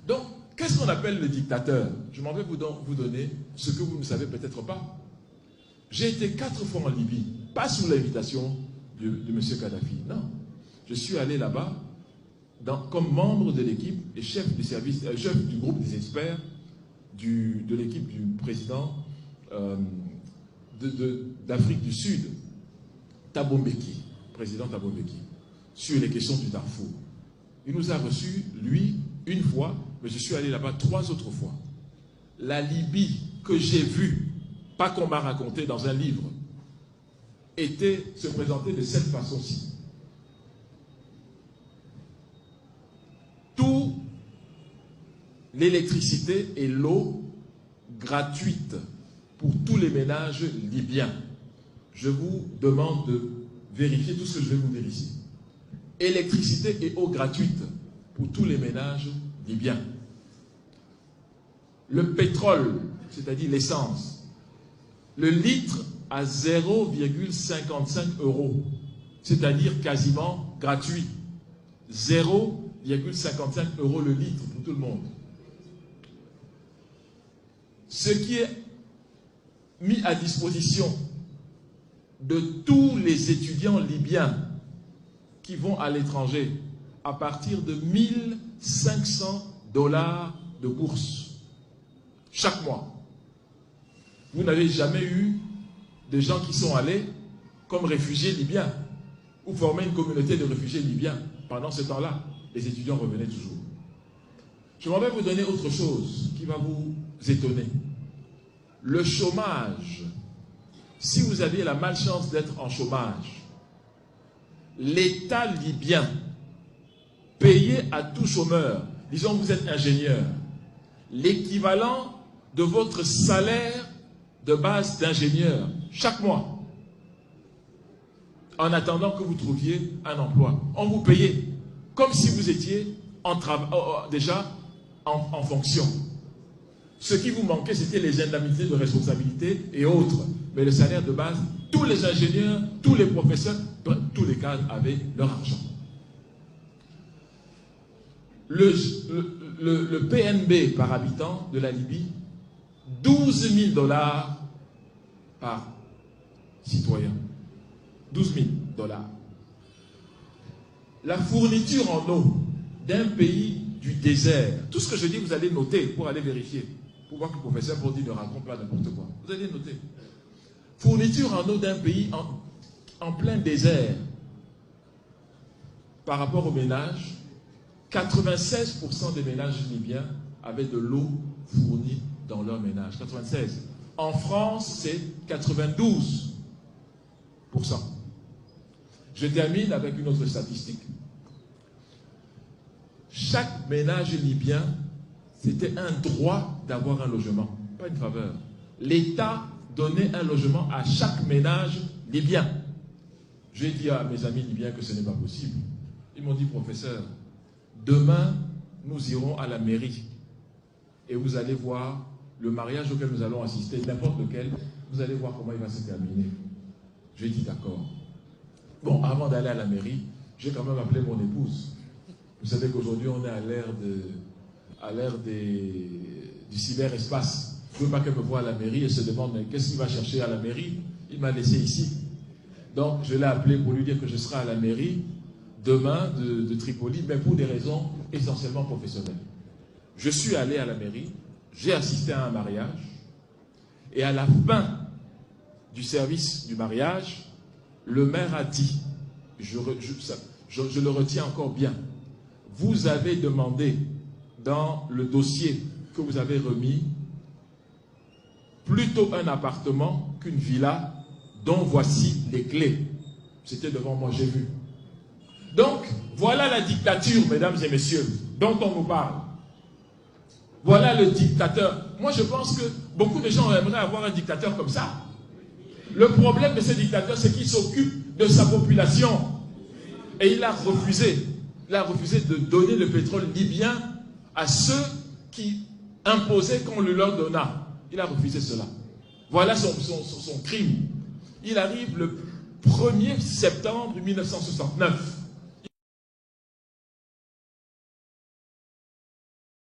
Donc, qu'est-ce qu'on appelle le dictateur? Je m'en vais vous donner ce que vous ne savez peut-être pas. J'ai été 4 fois en Libye, pas sous l'invitation de M. Kadhafi, non. Je suis allé là-bas comme membre de l'équipe et chef du service, chef du groupe des experts de l'équipe du président d'Afrique du Sud, Thabo Mbeki, président Thabo Mbeki, sur les questions du Darfour. Il nous a reçus, lui, une fois, mais je suis allé là-bas 3 autres fois. La Libye que j'ai vue, pas qu'on m'a raconté dans un livre, se présentait de cette façon-ci. Tout l'électricité et l'eau gratuite pour tous les ménages libyens. Je vous demande de vérifier tout ce que je vais vous dire ici. Électricité et eau gratuite pour tous les ménages libyens. Le pétrole, c'est-à-dire l'essence, le litre à 0,55 €, c'est-à-dire quasiment gratuit. 0,55 € le litre pour tout le monde. Ce qui est mis à disposition de tous les étudiants libyens qui vont à l'étranger à partir de 1 500 $ de bourse chaque mois. Vous n'avez jamais eu de gens qui sont allés comme réfugiés libyens ou former une communauté de réfugiés libyens. Pendant ce temps-là, les étudiants revenaient toujours. Je m'en vais vous donner autre chose qui va vous étonner. Le chômage. Si vous aviez la malchance d'être en chômage, l'État libyen payait à tout chômeur, disons que vous êtes ingénieur, l'équivalent de votre salaire de base d'ingénieur chaque mois, en attendant que vous trouviez un emploi. On vous payait comme si vous étiez déjà en fonction. Ce qui vous manquait, c'était les indemnités de responsabilité et autres. Mais le salaire de base, tous les ingénieurs, tous les professeurs, tous les cadres avaient leur argent. Le PNB par habitant de la Libye, 12 000 $ par citoyen. 12 000 $. La fourniture en eau d'un pays du désert, tout ce que je dis, vous allez noter pour aller vérifier, pour voir que le professeur Bondi ne raconte pas n'importe quoi. Vous allez noter. Fourniture en eau d'un pays en plein désert, par rapport aux ménages, 96% des ménages libyens avaient de l'eau fournie dans leur ménage. 96. En France, c'est 92%. Je termine avec une autre statistique. Chaque ménage libyen, c'était un droit d'avoir un logement, pas une faveur. L'État donnait un logement à chaque ménage libyen. J'ai dit à mes amis libyens que ce n'est pas possible. Ils m'ont dit, professeur, demain, nous irons à la mairie et vous allez voir le mariage auquel nous allons assister, n'importe lequel, vous allez voir comment il va se terminer. J'ai dit d'accord. Bon, avant d'aller à la mairie, j'ai quand même appelé mon épouse. Vous savez qu'aujourd'hui, on est à l'ère du cyberespace. Je ne veux pas qu'elle me voie à la mairie et se demande, mais qu'est-ce qu'il va chercher à la mairie? Il m'a laissé ici. Donc, je l'ai appelé pour lui dire que je serai à la mairie demain de Tripoli, mais pour des raisons essentiellement professionnelles. Je suis allé à la mairie, j'ai assisté à un mariage, et à la fin du service du mariage, le maire a dit, je le retiens encore bien, vous avez demandé dans le dossier que vous avez remis plutôt un appartement qu'une villa dont voici les clés. C'était devant moi, j'ai vu. Donc, voilà la dictature, mesdames et messieurs, dont on nous parle. Voilà le dictateur. Moi, je pense que beaucoup de gens aimeraient avoir un dictateur comme ça. Le problème de ce dictateur, c'est qu'il s'occupe de sa population. Et il a refusé. Il a refusé de donner le pétrole libyen à ceux qui imposaient qu'on le leur donna. Il a refusé cela. Voilà son crime. Il arrive le 1er septembre 1969.